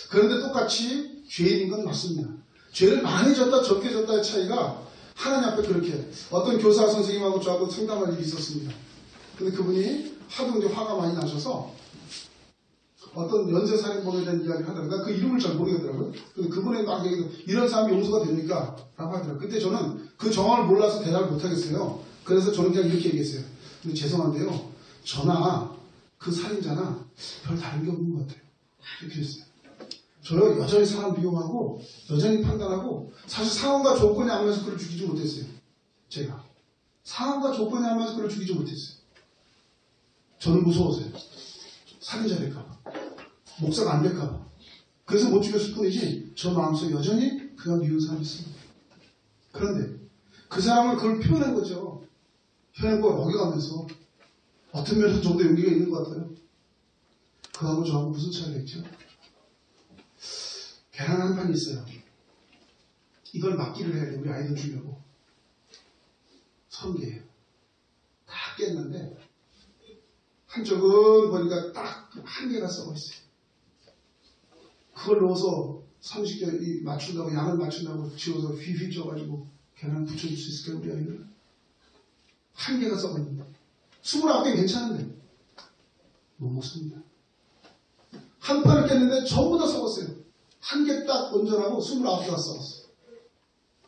그런데 똑같이 죄인인 건 맞습니다. 죄를 많이 졌다 적게 졌다의 차이가 하나님 앞에 그렇게 어떤 교사 선생님하고 저하고 상담할 일이 있었습니다. 근데 그분이 하도 이제 화가 많이 나셔서 어떤 연쇄살인범에 대한 이야기를 하다가 그 이름을 잘 모르겠더라고요. 근데 그분이 막 이런 사람이 용서가 됩니까? 라고 하더라고요. 그때 저는 그 정황을 몰라서 대답을 못하겠어요. 그래서 저는 그냥 이렇게 얘기했어요. 근데 죄송한데요. 저나 그 살인자나 별 다른 게 없는 것 같아요. 이렇게 했어요. 저요 여전히 사람 비용하고 여전히 판단하고 사실 상황과 조건이 안 맞아서 그를 죽이지 못했어요. 제가 상황과 조건이 안 맞아서 그를 죽이지 못했어요. 저는 무서워서요. 살인자 될까봐 목사가 안 될까봐 그래서 못 죽였을 뿐이지 저 마음속에 여전히 그가 미운 사람이 있습니다. 그런데 그 사람은 그걸 표현한 거죠. 표현한 걸 어겨가면서 어떤 면에서 좀 더 용기가 있는 것 같아요. 그하고 저하고 무슨 차이가 있죠? 계란 한 판이 있어요. 이걸 막기를 해야 돼. 우리 아이들 주려고. 30개예요. 다 깼는데 한쪽은 보니까 딱 한 개가 썩어 있어요. 그걸 넣어서 30개 맞춘다고 양을 맞춘다고 지워서 휘휘 쪄가지고 계란 붙여줄 수 있을까요? 우리 아이들? 한 개가 썩어 있는데 29개 괜찮은데 못 먹습니다. 한 판을 깼는데 전부 다 썩었어요. 한 개 딱 온전하고 29개가 썩었어요.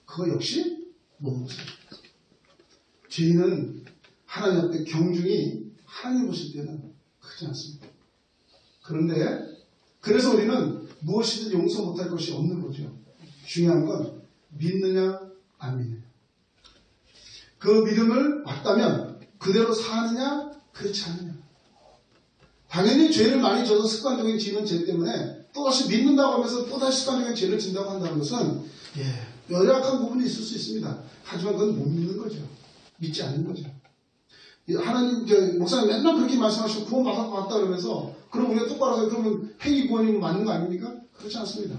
그거 역시 못 먹습니다. 죄인은 하나님 앞에 경중이 하나님 보실 때는 크지 않습니다. 그런데 그래서 우리는 무엇이든 용서 못할 것이 없는 거죠. 중요한 건 믿느냐 안 믿느냐. 그 믿음을 맞다면 그대로 사느냐 그렇지 않느냐. 당연히 죄를 많이 져서 습관적인 지는 죄 때문에 또다시 믿는다고 하면서 또다시 습관적인 죄를 진다고 한다는 것은 연약한 부분이 있을 수 있습니다. 하지만 그건 못 믿는 거죠. 믿지 않는 거죠. 하나님, 이제, 목사님 맨날 그렇게 말씀하시고 구원 받았다 그러면서, 그럼 우리가 똑바로 해서 그러면 행위 구원이면 맞는 거 아닙니까? 그렇지 않습니다.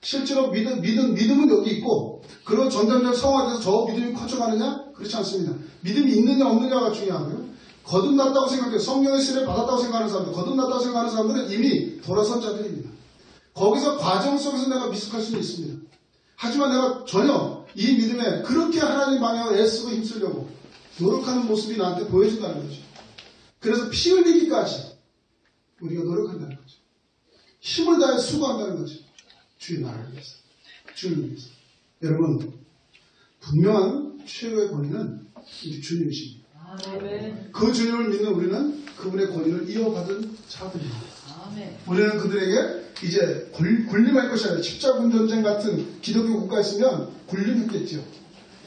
실제로 믿음은 여기 있고, 그리고 점점점 성화돼서 저 믿음이 커져가느냐? 그렇지 않습니다. 믿음이 있느냐 없느냐가 중요하고요. 거듭났다고 생각해요. 성령의 세례를 받았다고 생각하는 사람들, 거듭났다고 생각하는 사람들은 이미 돌아선 자들입니다. 거기서 과정 속에서 내가 미숙할 수는 있습니다. 하지만 내가 전혀 이 믿음에 그렇게 하나님 방향을 애쓰고 힘쓰려고 노력하는 모습이 나한테 보여진다는 거죠. 그래서 피 흘리기까지 우리가 노력한다는 거죠. 힘을 다해 수고한다는 거죠. 주의 나라를 위해서, 주님을 위해서. 여러분, 분명한 최후의 권위는 우리 주님이십니다. 그 주님을 믿는 우리는 그분의 권위를 이어받은 자들입니다. 우리는 그들에게 이제 군림할 것이 아니라 십자군 전쟁 같은 기독교 국가였으면 군림했겠죠.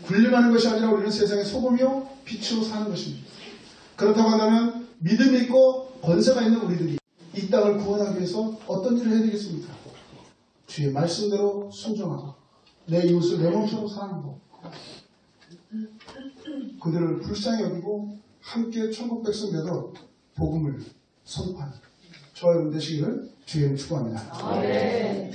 군림하는 것이 아니라 우리는 세상의 소금이요 빛으로 사는 것입니다. 그렇다고 한다면 믿음이 있고 권세가 있는 우리들이 이 땅을 구원하기 위해서 어떤 일을 해야 되겠습니까? 주의 말씀대로 순종하고 내 이웃을 내 몸처럼 사랑하고 그들을 불쌍히 여기고 함께 천국 백성 되도록 복음을 선포하는 저와 여러분 되시기를 주의 이름으로 축복합니다.